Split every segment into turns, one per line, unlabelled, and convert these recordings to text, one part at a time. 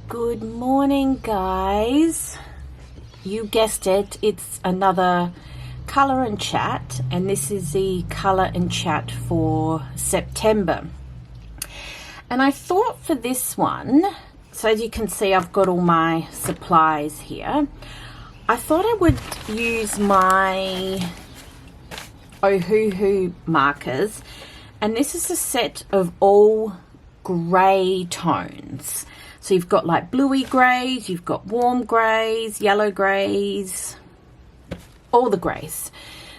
Good morning, guys. You guessed it, it's another color and chat, and this is the color and chat for September. And I thought for this one, so as you can see, I've got all my supplies here. I thought I would use my Ohuhu markers, and this is a set of all grey tones. So you've got like bluey greys, you've got warm greys, yellow greys, all the greys.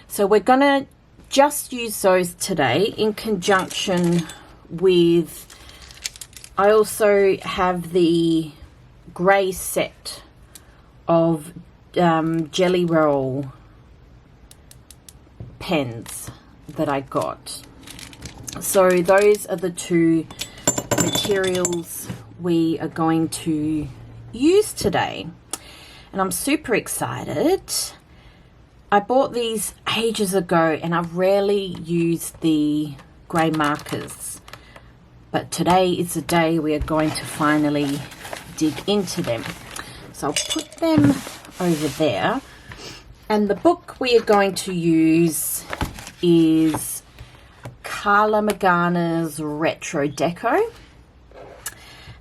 So we're going to just use those today in conjunction with, I also have the grey set of jelly roll pens that I got. So those are the two materials we are going to use today, and I'm super excited. I bought these ages ago and I've rarely used the grey markers, but today is the day we are going to finally dig into them. So I'll put them over there, and the book we are going to use is Carla Magana's Retro Deco.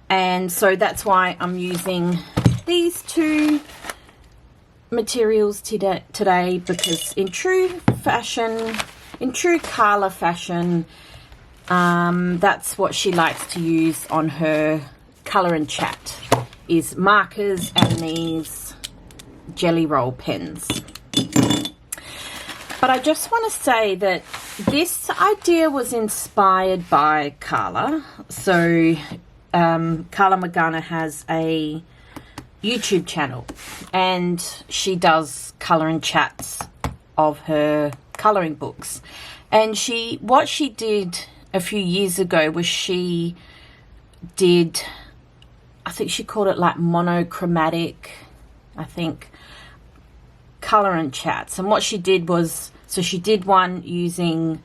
And so that's why I'm using these two materials today, because in true Carla fashion, that's what she likes to use on her color and chat, is markers and these jelly roll pens. But I just want to say that this idea was inspired by Carla. So Carla Magana has a YouTube channel, and she does color and chats of her coloring books. And what she did a few years ago was she did, I think she called it like monochromatic, color and chats. And what she did was, so she did one using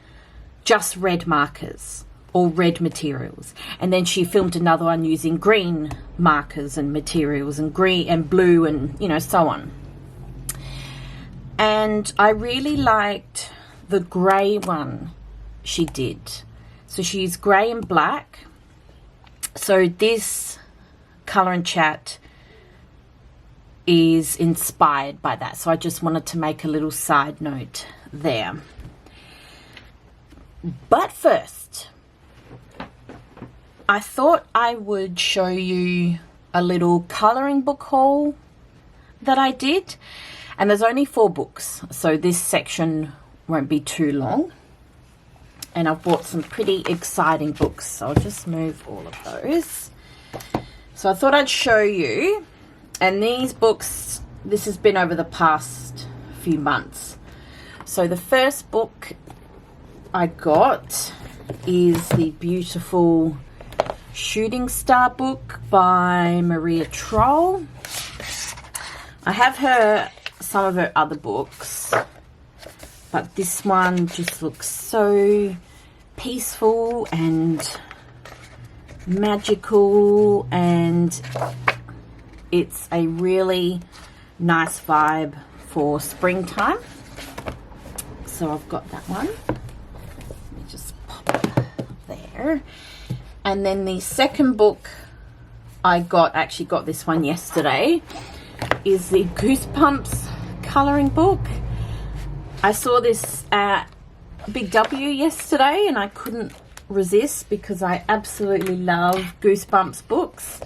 just red markers or red materials, and then she filmed another one using green markers and materials, and green and blue, and so on. And I really liked the grey one she did. So she used grey and black. So this color and chat is inspired by that. So I just wanted to make a little side note there. But first, I thought I would show you a little colouring book haul that I did. And there's only 4 books, so this section won't be too long. And I've bought some pretty exciting books, so I'll just move all of those. So I thought I'd show you. And these books, this has been over the past few months. So the first book I got is the beautiful Shooting Star book by Maria Troll. I have some of her other books, but this one just looks so peaceful and magical, and it's a really nice vibe for springtime. So I've got that one. Let me just pop it there. And then the second book I actually got this one yesterday, is the Goosebumps colouring book. I saw this at Big W yesterday and I couldn't resist, because I absolutely love Goosebumps books.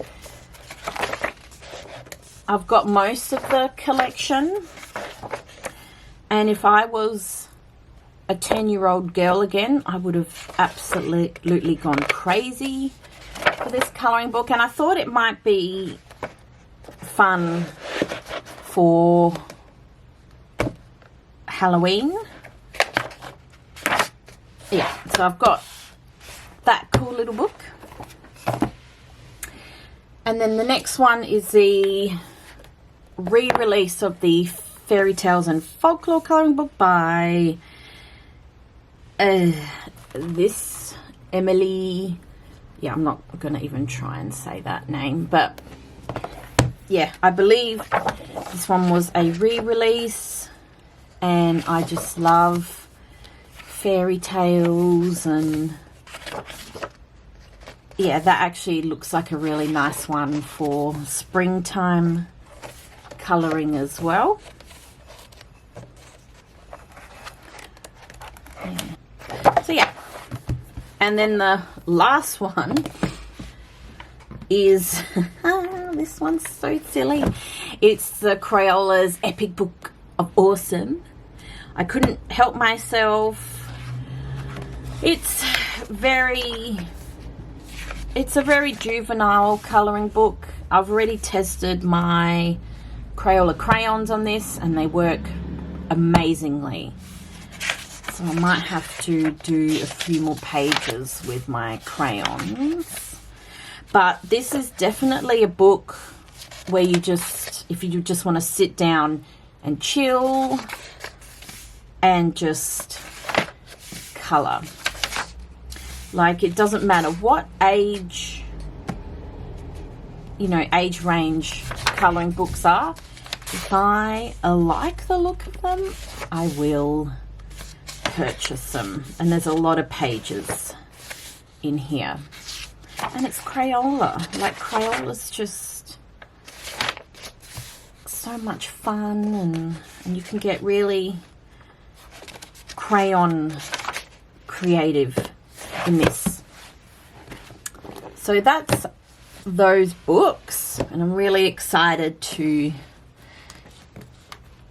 I've got most of the collection, and if I was a 10-year-old girl again, I would have absolutely gone crazy for this colouring book. And I thought it might be fun for Halloween. Yeah, so I've got that cool little book. And then the next one is the re-release of the Fairy Tales and Folklore colouring book by this Emily, I'm not going to even try and say that name, but yeah, I believe this one was a re-release, and I just love fairy tales, and yeah, that actually looks like a really nice one for springtime colouring as well. Yeah. So yeah, and then the last one is this one's so silly. It's the Crayola's Epic Book of Awesome. I couldn't help myself. It's a very juvenile colouring book. I've already tested my Crayola crayons on this and they work amazingly. So I might have to do a few more pages with my crayons. But this is definitely a book where you just, if you just want to sit down and chill and just colour. Like, it doesn't matter what age, you know, age range colouring books are. If I like the look of them, I will purchase them. And there's a lot of pages in here. And it's Crayola. Like, Crayola's just so much fun, and you can get really crayon creative in this. So that's those books, and I'm really excited to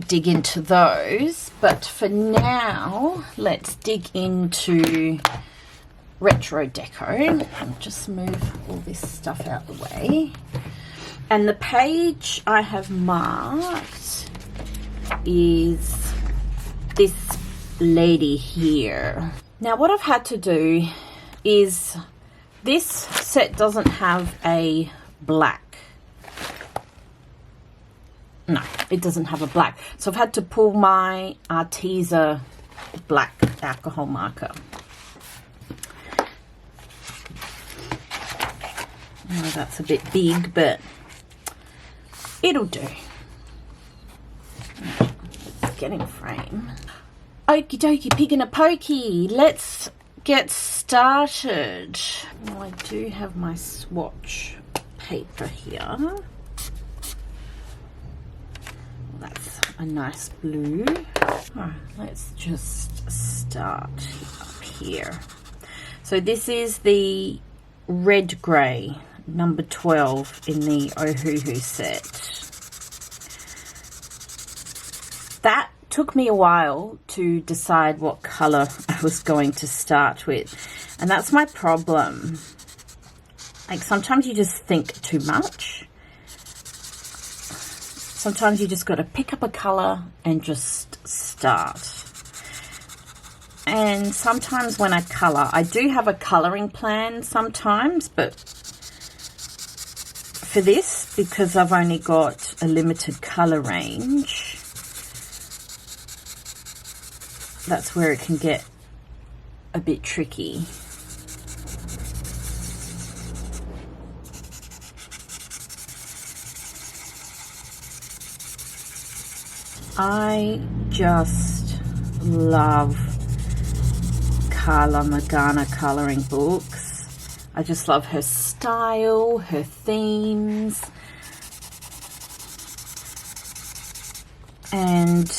dig into those. But for now, let's dig into retro deco. I'll just move all this stuff out of the way. And the page I have marked is this lady here. Now what I've had to do is, this set doesn't have a black. No, it doesn't have a black. So I've had to pull my Arteza black alcohol marker. Oh, that's a bit big, but it'll do. Let's get in frame. Okie dokie, pig and a pokey. Let's get started. Well, I do have my swatch paper here. That's a nice blue. Right, let's just start up here. So this is the red grey, number 12 in the Ohuhu set. That took me a while to decide what colour I was going to start with, and that's my problem. Like, sometimes you just think too much. Sometimes you just got to pick up a colour and just start. And sometimes when I colour, I do have a colouring plan sometimes, but for this, because I've only got a limited colour range, that's where it can get a bit tricky. I just love Carla Magana colouring books. I just love her style, her themes. And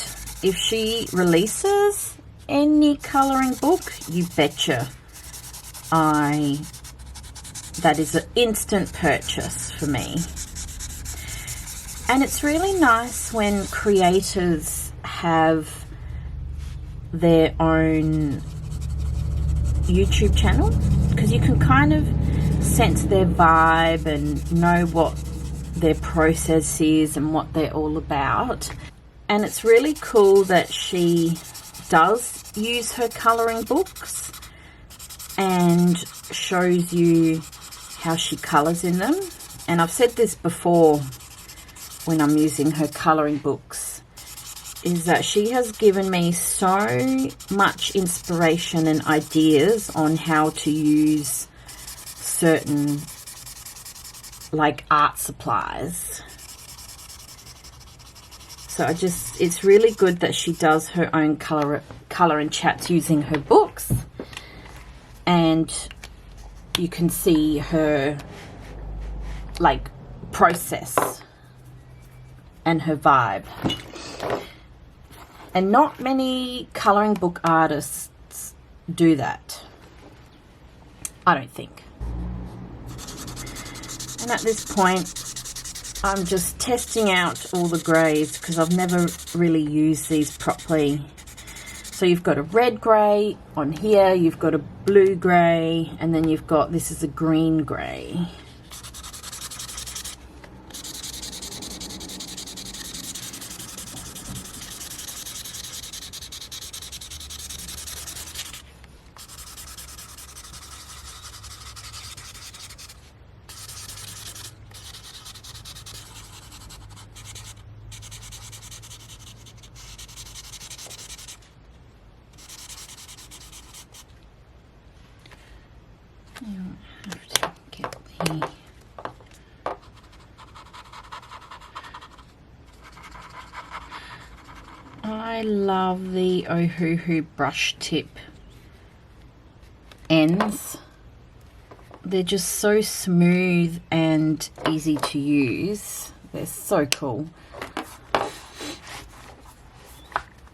if she releases any colouring book, you betcha that is an instant purchase for me. And it's really nice when creators have their own YouTube channel, because you can kind of sense their vibe and know what their process is and what they're all about. And it's really cool that she does use her colouring books and shows you how she colours in them. And I've said this before when I'm using her colouring books, is that she has given me so much inspiration and ideas on how to use certain, like, art supplies. So it's really good that she does her own color and chats using her books, and you can see her like process and her vibe. And not many coloring book artists do that, I don't think. And at this point, I'm just testing out all the greys because I've never really used these properly. So you've got a red grey on here, you've got a blue grey, and then you've got, this is a green grey. I love the Ohuhu brush tip ends. They're just so smooth and easy to use. They're so cool.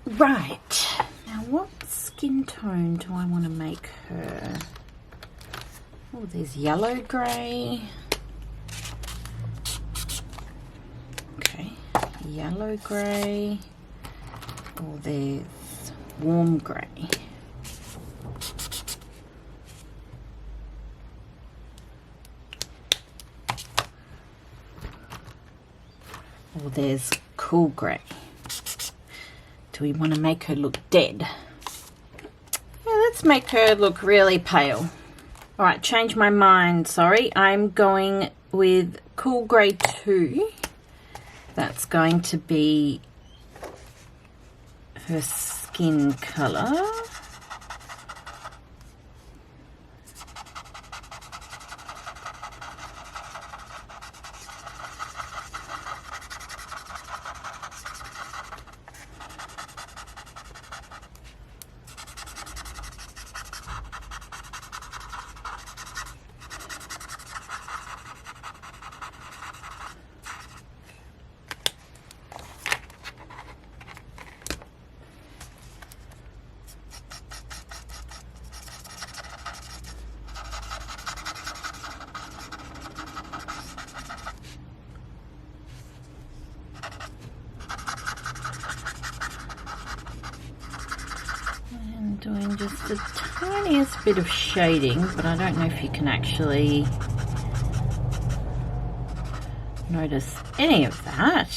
Right, now what skin tone do I want to make her? Oh, there's yellow grey. Okay, yellow grey. Oh, there's warm grey. Oh, there's cool grey. Do we want to make her look dead? Yeah, let's make her look really pale. All right, change my mind, sorry. I'm going with cool grey 2. That's going to be her skin colour. Doing just the tiniest bit of shading, but I don't know if you can actually notice any of that.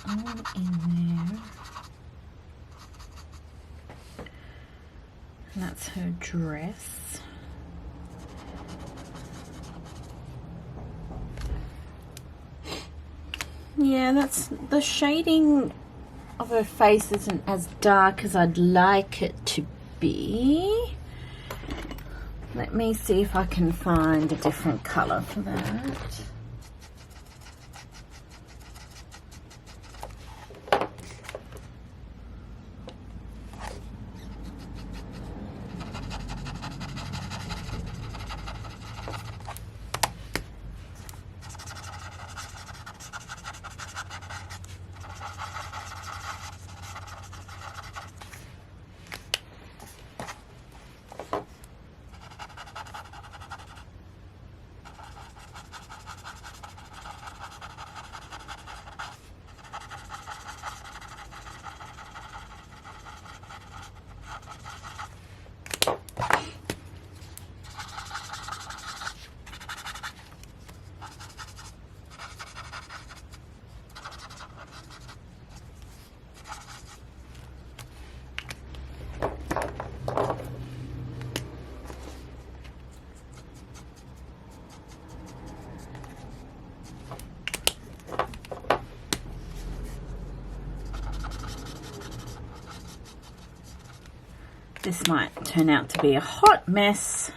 All in there. And that's her dress. Yeah, that's the shading of her face isn't as dark as I'd like it to be. Let me see if I can find a different color for that. This might turn out to be a hot mess,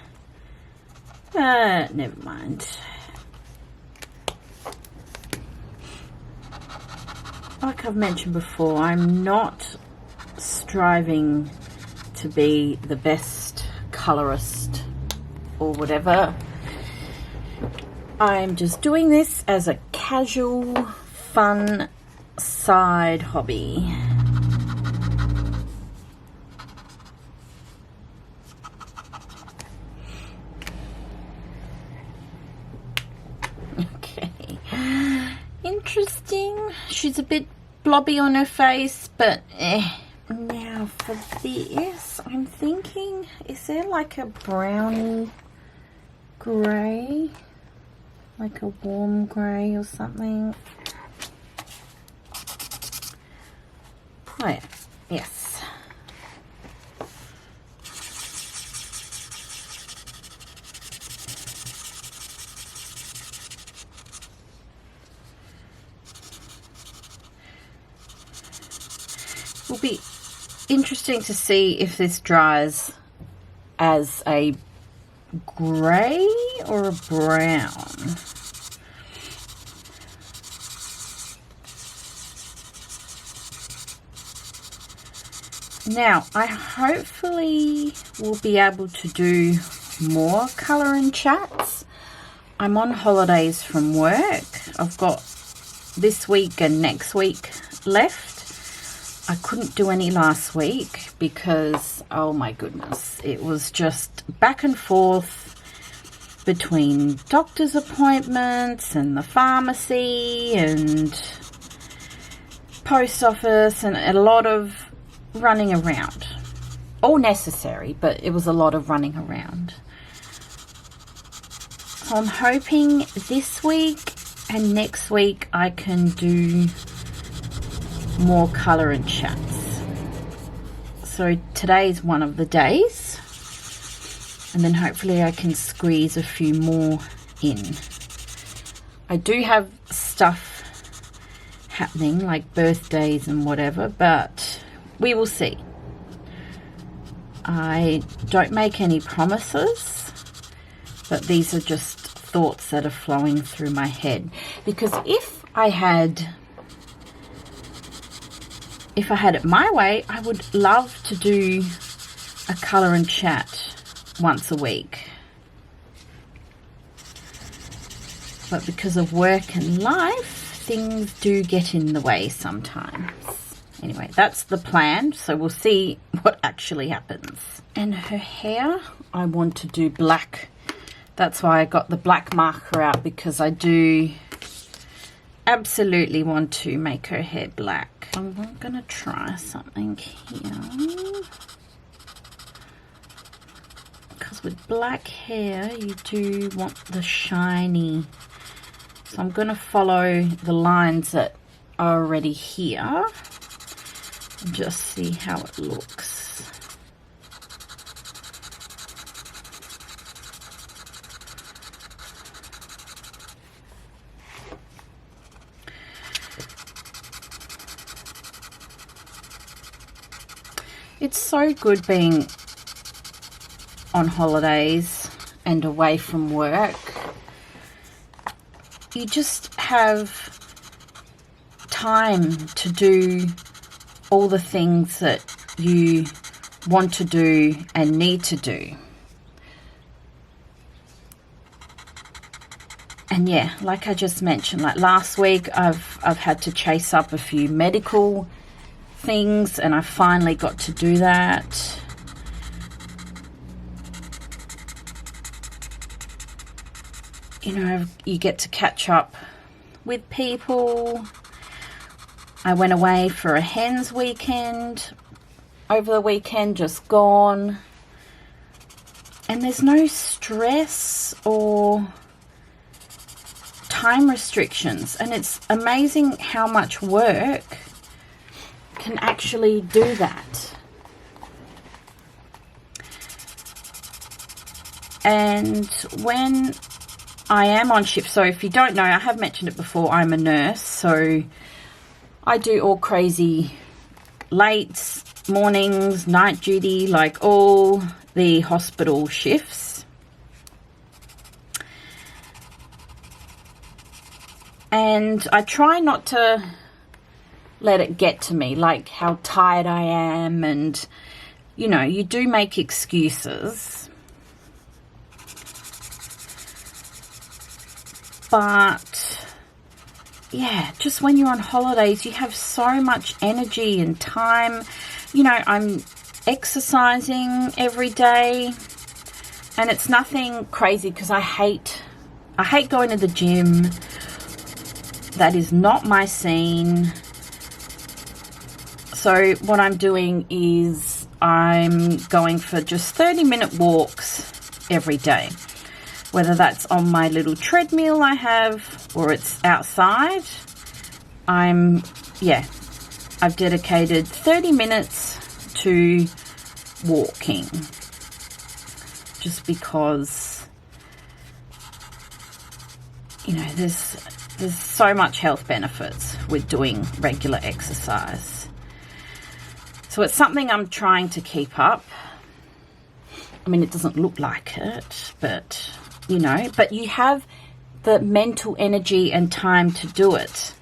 but never mind. Like I've mentioned before, I'm not striving to be the best colorist or whatever. I'm just doing this as a casual, fun side hobby. Okay, interesting. She's a bit blobby on her face, but now for this, I'm thinking, is there like a browny grey? Like a warm grey or something? Oh yeah, yes. Will be interesting to see if this dries as a grey or a brown. Now, I hopefully will be able to do more colour and chats. I'm on holidays from work. I've got this week and next week left. I couldn't do any last week because, oh my goodness, it was just back and forth between doctor's appointments and the pharmacy and post office and a lot of running around. All necessary, but it was a lot of running around. So I'm hoping this week and next week I can do more colour and chats. So today's one of the days, and then hopefully I can squeeze a few more in. I do have stuff happening like birthdays and whatever, but we will see. I don't make any promises, but these are just thoughts that are flowing through my head, because if I had it my way, I would love to do a colour and chat once a week. But because of work and life, things do get in the way sometimes. Anyway, that's the plan, so we'll see what actually happens. And her hair, I want to do black. That's why I got the black marker out, because I do absolutely want to make her hair black. I'm going to try something here. Because with black hair, you do want the shiny. So I'm going to follow the lines that are already here and just see how it looks. It's so good being on holidays and away from work. You just have time to do all the things that you want to do and need to do. And yeah, like I just mentioned, like last week I've had to chase up a few medical things, and I finally got to do that. You know, you get to catch up with people. I went away for a hens weekend over the weekend, just gone, and there's no stress or time restrictions, and it's amazing how much work can actually do that. And when I am on shift, so if you don't know, I have mentioned it before, I'm a nurse, so I do all crazy late, mornings, night duty, like all the hospital shifts. And I try not to let it get to me, like how tired I am, and you know, you do make excuses. But yeah, just when you're on holidays, you have so much energy and time. You know, I'm exercising every day, and it's nothing crazy because I hate going to the gym. That is not my scene. So what I'm doing is I'm going for just 30-minute walks every day. Whether that's on my little treadmill I have or it's outside. I've dedicated 30 minutes to walking. Just because, you know, there's so much health benefits with doing regular exercise. So it's something I'm trying to keep up. I mean, it doesn't look like it, but, you know, but you have the mental energy and time to do it.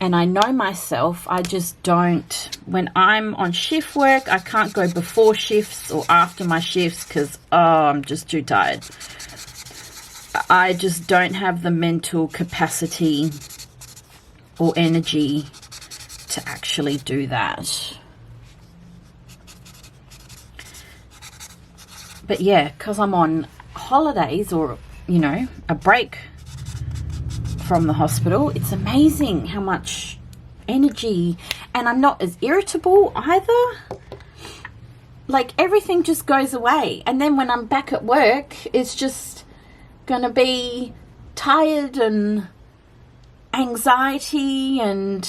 And I know myself, I just don't, when I'm on shift work, I can't go before shifts or after my shifts because, I'm just too tired. I just don't have the mental capacity or energy to actually do that. But yeah, because I'm on holidays or, you know, a break from the hospital, it's amazing how much energy, and I'm not as irritable either. Like, everything just goes away. And then when I'm back at work, it's just gonna be tired and anxiety, and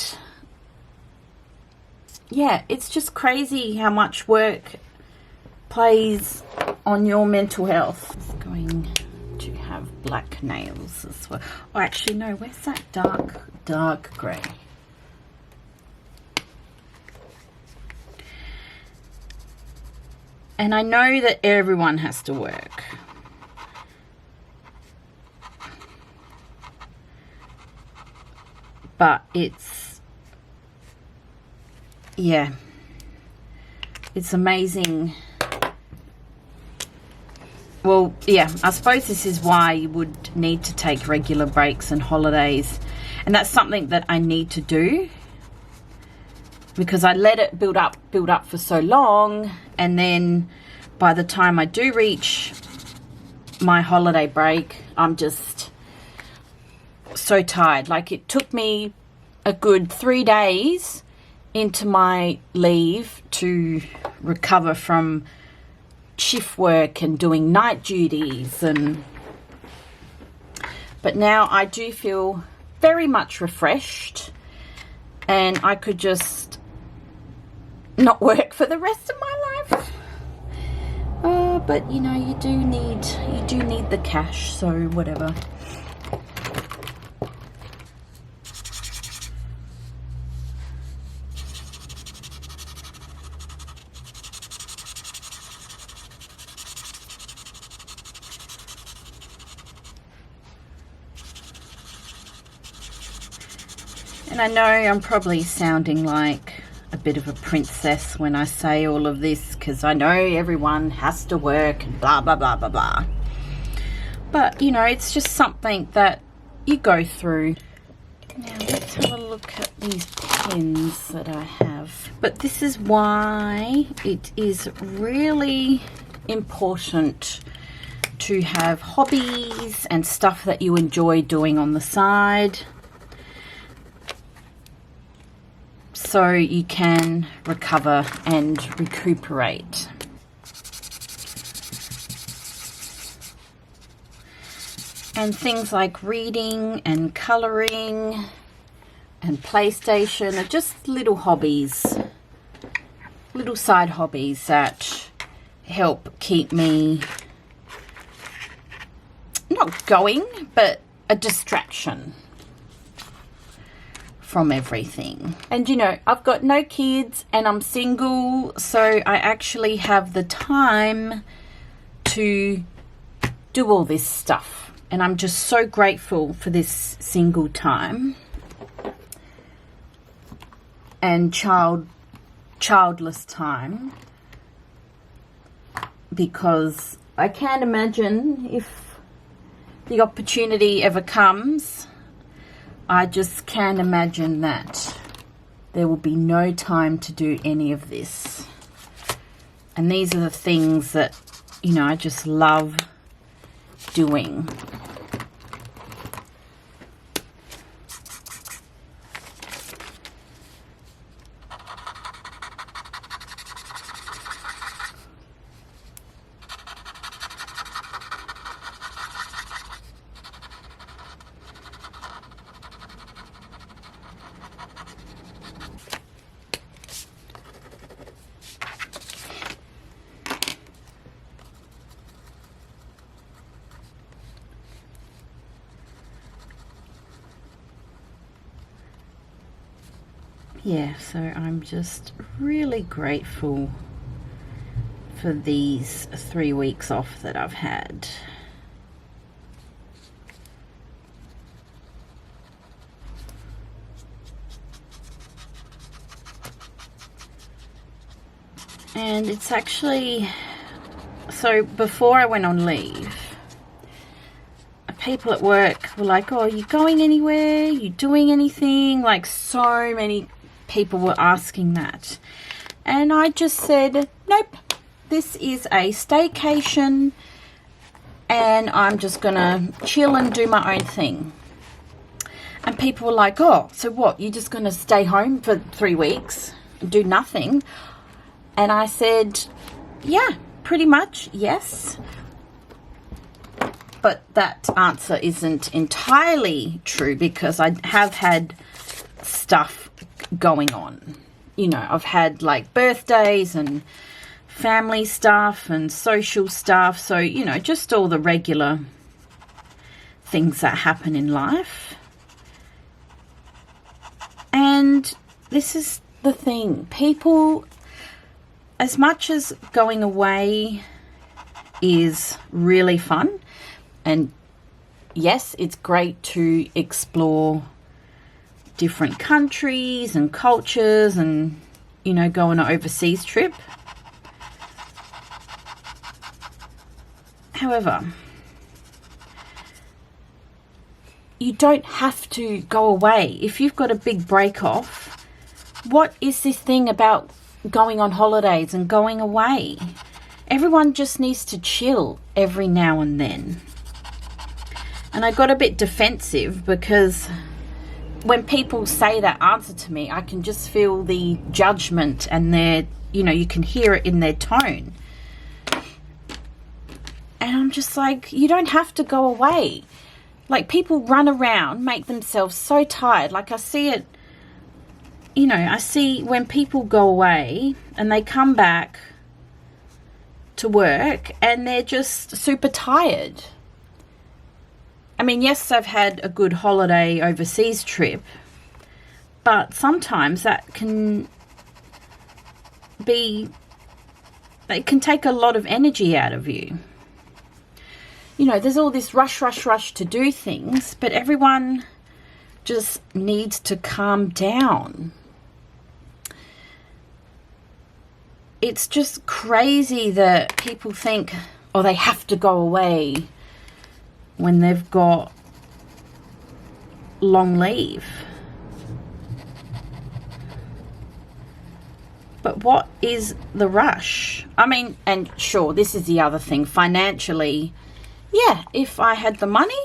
yeah, it's just crazy how much work plays on your mental health. It's going to have black nails as well. Oh, actually no, where's that dark grey? And I know that everyone has to work. But it's, yeah, it's amazing. Well, yeah, I suppose this is why you would need to take regular breaks and holidays. And that's something that I need to do, because I let it build up for so long. And then by the time I do reach my holiday break, I'm just so tired. Like, it took me a good 3 days into my leave to recover from shift work and doing night duties, but now I do feel very much refreshed, and I could just not work for the rest of my life. But you know, you do need the cash, so whatever. And I know I'm probably sounding like a bit of a princess when I say all of this, because I know everyone has to work and blah, blah, blah, blah, blah. But, you know, it's just something that you go through. Now, let's have a look at these pens that I have. But this is why it is really important to have hobbies and stuff that you enjoy doing on the side, so you can recover and recuperate. And things like reading and colouring and PlayStation are just little hobbies, little side hobbies that help keep me not going, but a distraction from everything. And you know, I've got no kids and I'm single, so I actually have the time to do all this stuff. And I'm just so grateful for this single time and childless time, because I can't imagine if the opportunity ever comes, I just can't imagine that there will be no time to do any of this. And these are the things that, you know, I just love doing. Yeah, so I'm just really grateful for these 3 weeks off that I've had. And it's actually, so before I went on leave, people at work were like, oh, are you going anywhere? Are you doing anything? Like, so many people were asking that. And I just said, nope, this is a staycation and I'm just gonna chill and do my own thing. And people were like, oh, so what, you're just gonna stay home for 3 weeks and do nothing? And I said, yeah, pretty much, yes. But that answer isn't entirely true, because I have had stuff going on. You know, I've had like birthdays and family stuff and social stuff. So, you know, just all the regular things that happen in life. And this is the thing. People, as much as going away is really fun, and yes, it's great to explore different countries and cultures and, you know, go on an overseas trip. However, you don't have to go away. If you've got a big break off, what is this thing about going on holidays and going away? Everyone just needs to chill every now and then. And I got a bit defensive, because when people say that answer to me, I can just feel the judgment and their, you know, you can hear it in their tone. And I'm just like, you don't have to go away. Like, people run around, make themselves so tired. Like, I see it, you know, I see when people go away and they come back to work and they're just super tired. I mean, yes, I've had a good holiday overseas trip, but sometimes that can be, it can take a lot of energy out of you. You know, there's all this rush to do things, but everyone just needs to calm down. It's just crazy that people think, oh, they have to go away when they've got long leave. But what is the rush? I mean, and sure, this is the other thing. Financially, yeah, if I had the money,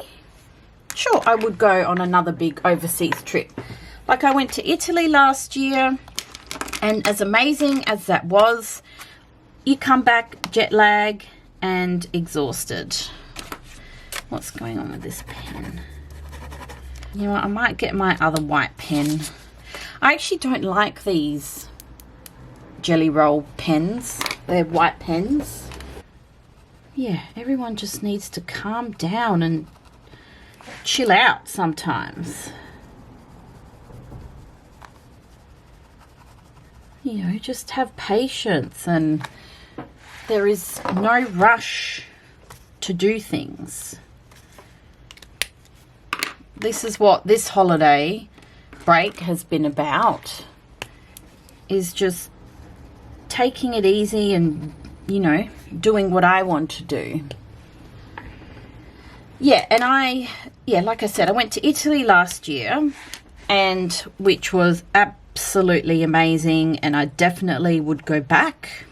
sure, I would go on another big overseas trip. Like, I went to Italy last year, and as amazing as that was, you come back jet lag and exhausted. What's going on with this pen? You know what, I might get my other white pen. I actually don't like these jelly roll pens. They're white pens. Yeah, everyone just needs to calm down and chill out sometimes. you know, just have patience, and there is no rush to do things. This is what this holiday break has been about, is just taking it easy and, you know, doing what I want to do. Yeah, and like I said, I went to Italy last year, and which was absolutely amazing, and I definitely would go back.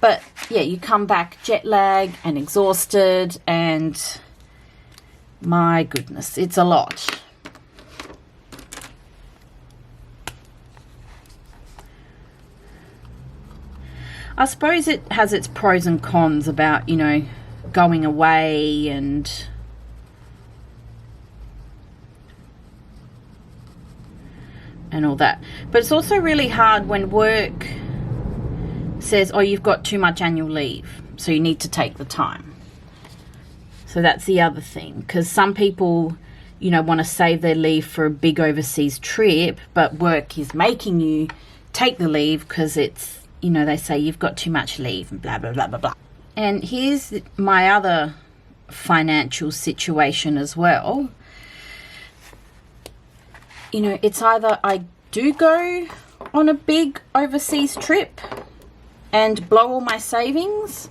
But yeah, you come back jet lagged and exhausted, and my goodness, it's a lot. I suppose it has its pros and cons about, you know, going away and all that. But it's also really hard when work says, oh, you've got too much annual leave, so you need to take the time. So that's the other thing, because some people, you know, want to save their leave for a big overseas trip, but work is making you take the leave because it's, you know, they say you've got too much leave and blah, blah, blah, blah, blah. And here's my other financial situation as well. You know, it's either I do go on a big overseas trip and blow all my savings,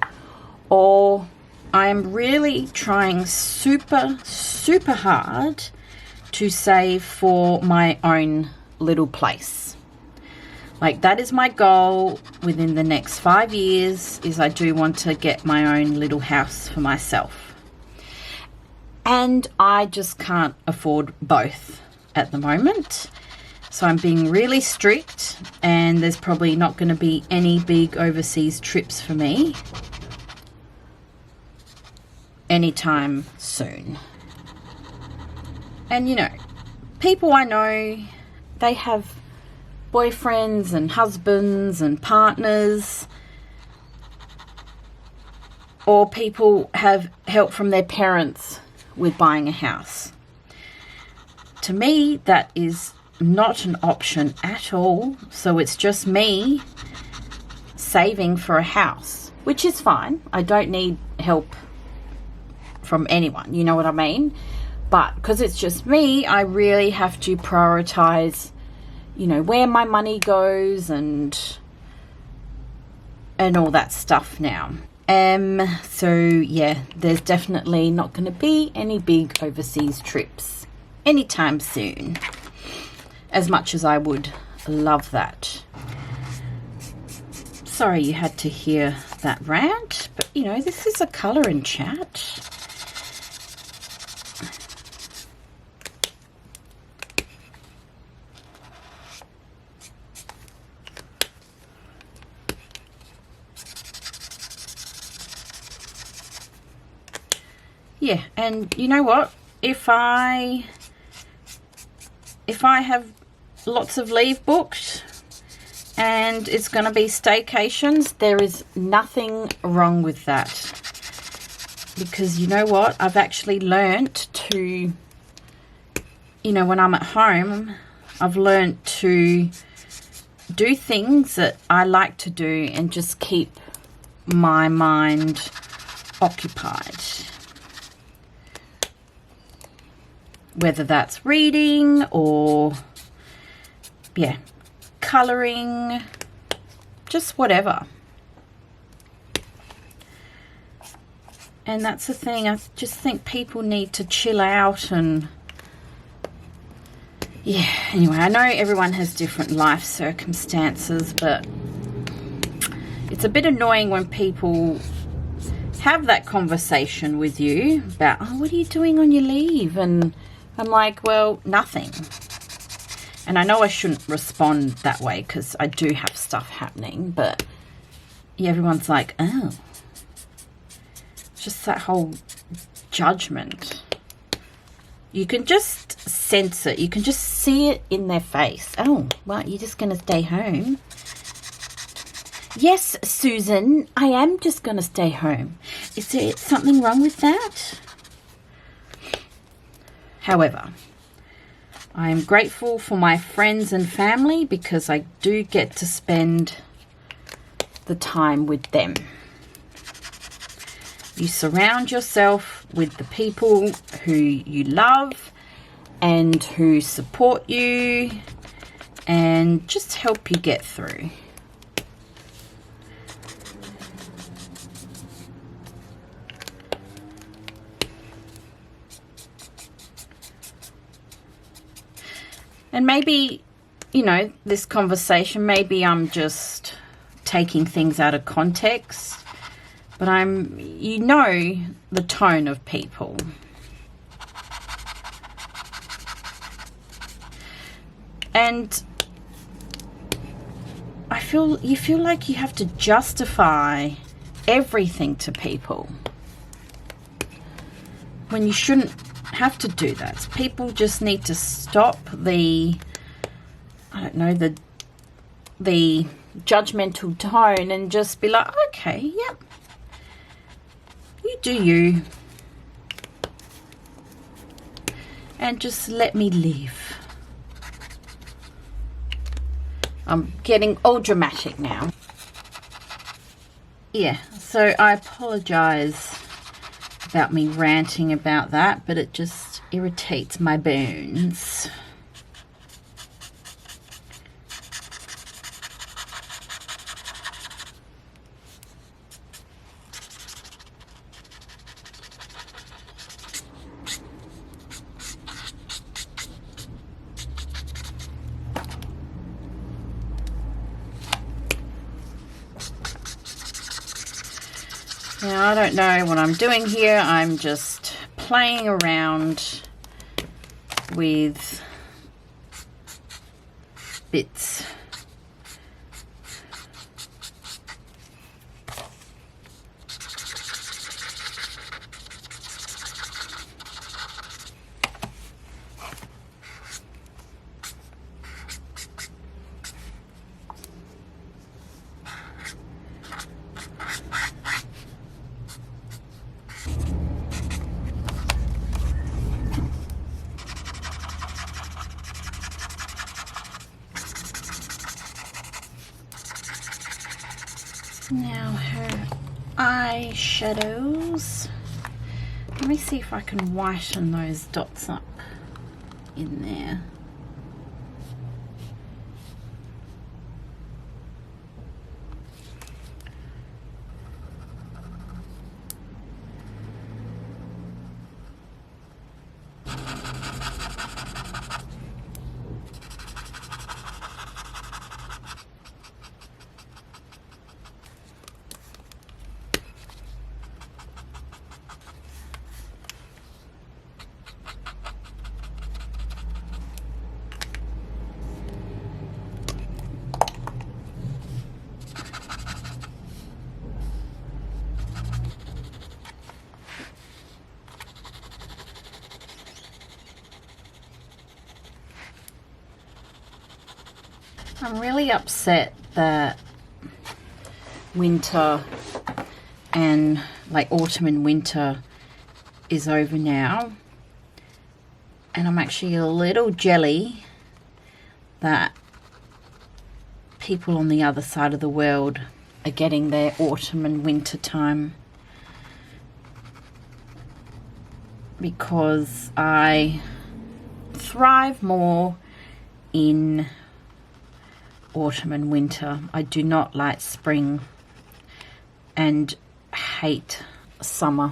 or I'm really trying super, super hard to save for my own little place. Like, that is my goal within the next 5 years, is I do want to get my own little house for myself. And I just can't afford both at the moment. So I'm being really strict, and there's probably not going to be any big overseas trips for me anytime soon. And, you know, people I know, they have boyfriends and husbands and partners, or people have help from their parents with buying a house. To me, that is not an option at all. So it's just me saving for a house, which is fine. I don't need help from anyone, you know what I mean? But because it's just me, I really have to prioritize, you know, where my money goes and all that stuff now. So yeah, there's definitely not going to be any big overseas trips anytime soon, as much as I would love that. Sorry you had to hear that rant, but you know, this is a colouring chat. Yeah, and you know what? If I have lots of leave booked and it's going to be staycations, there is nothing wrong with that. Because you know what? I've actually learnt to, you know, when I'm at home, I've learnt to do things that I like to do and just keep my mind occupied. Whether that's reading or, yeah, colouring, just whatever. And that's the thing, I just think people need to chill out and, yeah, anyway, I know everyone has different life circumstances, but it's a bit annoying when people have that conversation with you about, oh, what are you doing on your leave? And I'm like, well, nothing. And I know I shouldn't respond that way because I do have stuff happening, but yeah, everyone's like, oh, just that whole judgment. You can just sense it. You can just see it in their face. Oh, well, you're just going to stay home. Yes, Susan, I am just going to stay home. Is there something wrong with that? However, I am grateful for my friends and family because I do get to spend the time with them. You surround yourself with the people who you love and who support you and just help you get through. And maybe, you know, this conversation, maybe I'm just taking things out of context, but you know the tone of people. And you feel like you have to justify everything to people when you shouldn't have to do that. People just need to stop the judgmental tone and just be like, okay, yep, you do you, and just let me live. I'm getting all dramatic now. Yeah, so I apologize about me ranting about that, but it just irritates my bones. Now, I don't know what I'm doing here. I'm just playing around with bits. Now her eyeshadows. Let me see if I can whiten those dots up in there. I'm really upset that winter and like autumn and winter is over now, and I'm actually a little jelly that people on the other side of the world are getting their autumn and winter time, because I thrive more in autumn and winter. I do not like spring and hate summer.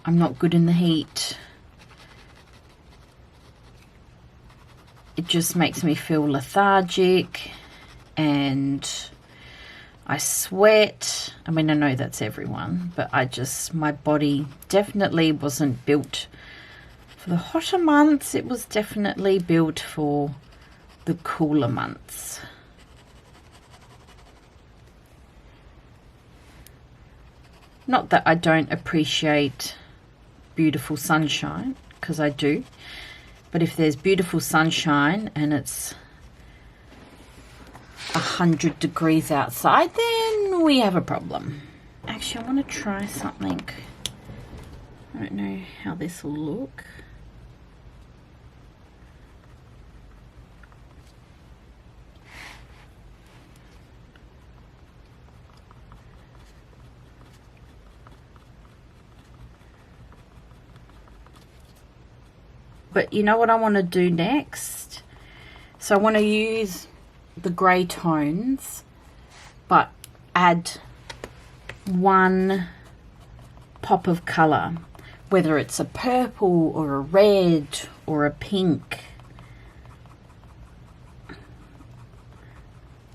I'm not good in the heat. It just makes me feel lethargic and I sweat. I mean, I know that's everyone, but my body definitely wasn't built for the hotter months. It was definitely built for the cooler months. Not that I don't appreciate beautiful sunshine, because I do, but if there's beautiful sunshine and it's 100 degrees outside, then we have a problem. Actually, I want to try something. I don't know how this will look. But you know what I want to do next? So I want to use the grey tones, but add one pop of colour, whether it's a purple or a red or a pink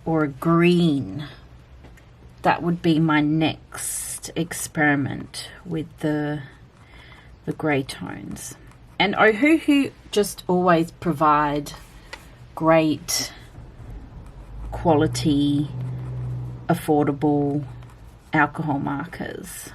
or a green. That would be my next experiment with the grey tones. And Ohuhu just always provide great quality, affordable alcohol markers.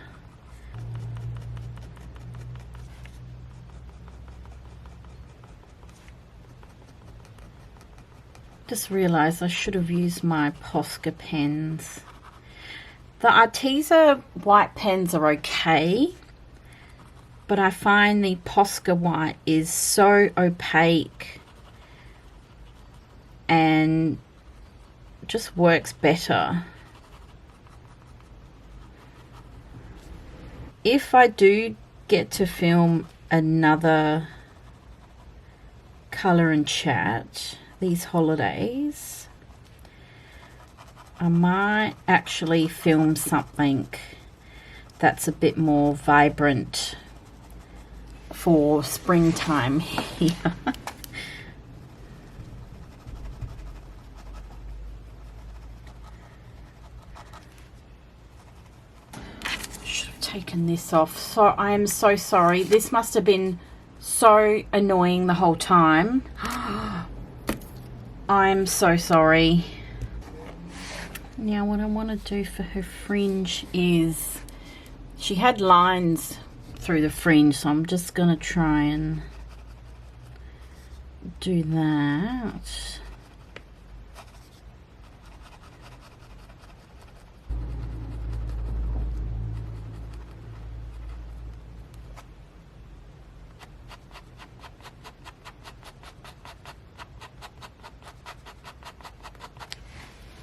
Just realised I should have used my Posca pens. The Arteza white pens are okay, but I find the Posca white is so opaque and just works better. If I do get to film another colour and chat these holidays, I might actually film something that's a bit more vibrant for springtime here. Should have taken this off. So I am so sorry. This must have been so annoying the whole time. I'm so sorry. Now what I want to do for her fringe is, she had lines through the fringe, so I'm just going to try and do that.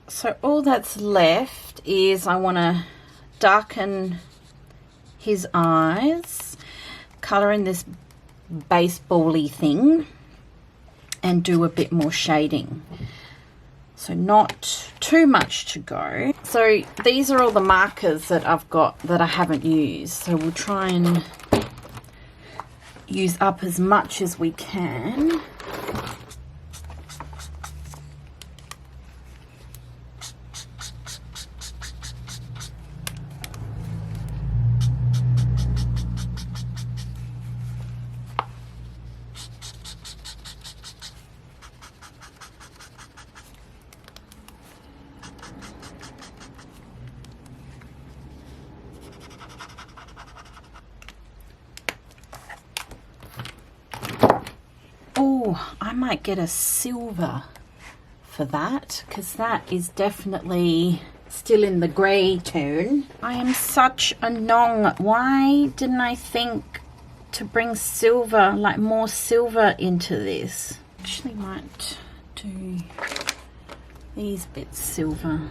So all that's left is I want to darken his eyes, colour in this baseball-y thing, and do a bit more shading. So not too much to go. So these are all the markers that I've got that I haven't used. So we'll try and use up as much as we can. I might get a silver for that, because that is definitely still in the grey tone. I am such a nong. Why didn't I think to bring silver, like more silver into this? Actually might do these bits silver.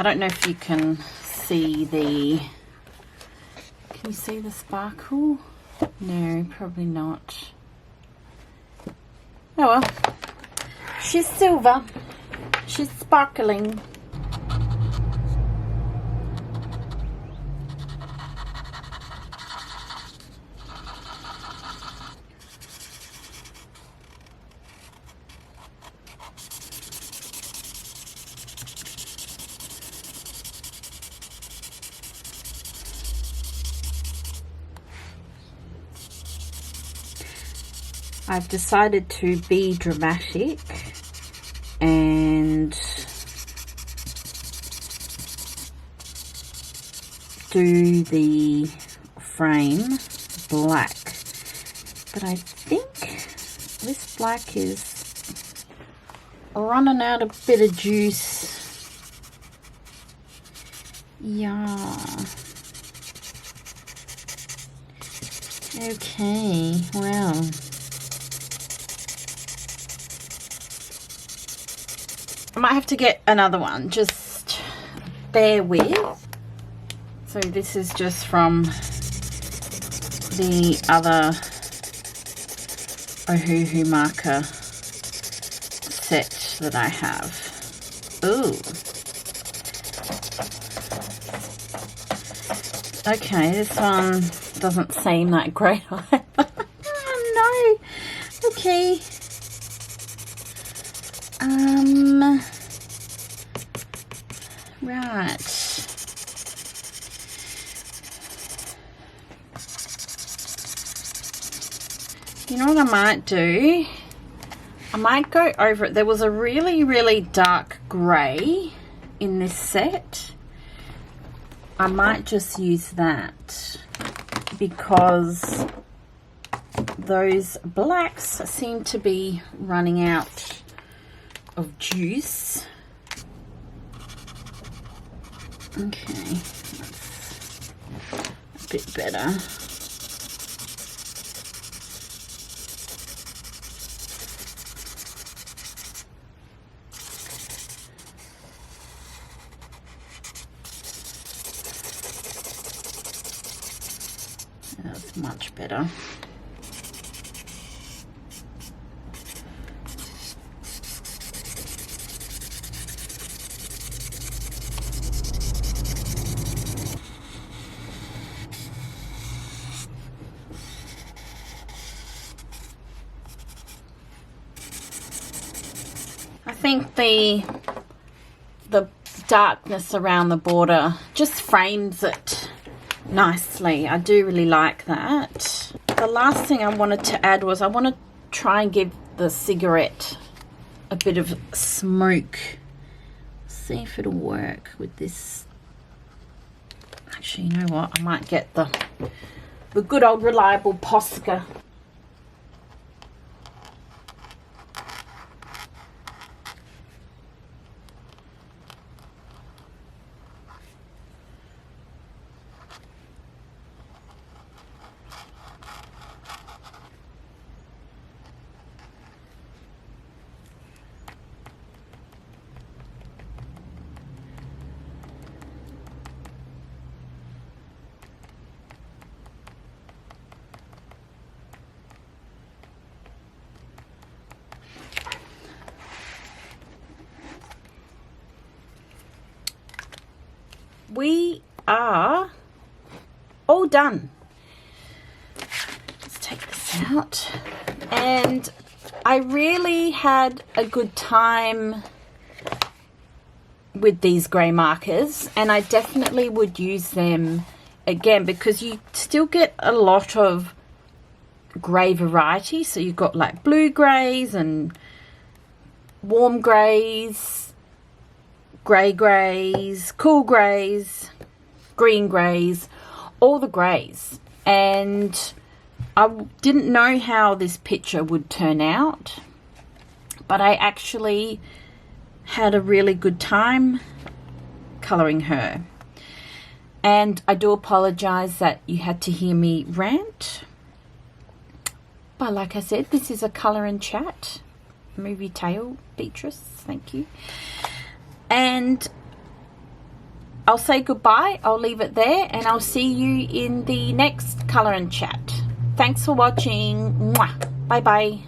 I don't know if you can see the, can you see the sparkle? No, probably not. Oh well, she's silver, she's sparkling. I've decided to be dramatic and do the frame black, but I think this black is running out a bit of juice. Yeah. Okay, well. I might have to get another one, just bear with. So this is just from the other Ohuhu marker set that I have. Ooh. Okay, this one doesn't seem that great either. Oh no. Okay. Right. You know what I might do? I might go over it. There was a really, really dark grey in this set. I might just use that because those blacks seem to be running out of juice. Okay, that's a bit better. That's much better. I think the darkness around the border just frames it nicely. I do really like that. The last thing I wanted to add was I want to try and give the cigarette a bit of smoke. See if it'll work with this. Actually, you know what? I might get the good old reliable Posca. We are all done. Let's take this out. And I really had a good time with these grey markers, and I definitely would use them again because you still get a lot of grey variety. So you've got like blue greys and warm greys, grey greys, cool greys, green greys, all the greys. And I didn't know how this picture would turn out, but I actually had a really good time colouring her. And I do apologise that you had to hear me rant, but like I said, this is a colour and chat. Movie tale, Beatrice, thank you. And I'll say goodbye. I'll leave it there, and I'll see you in the next colour and chat. Thanks for watching. Mwah. Bye bye.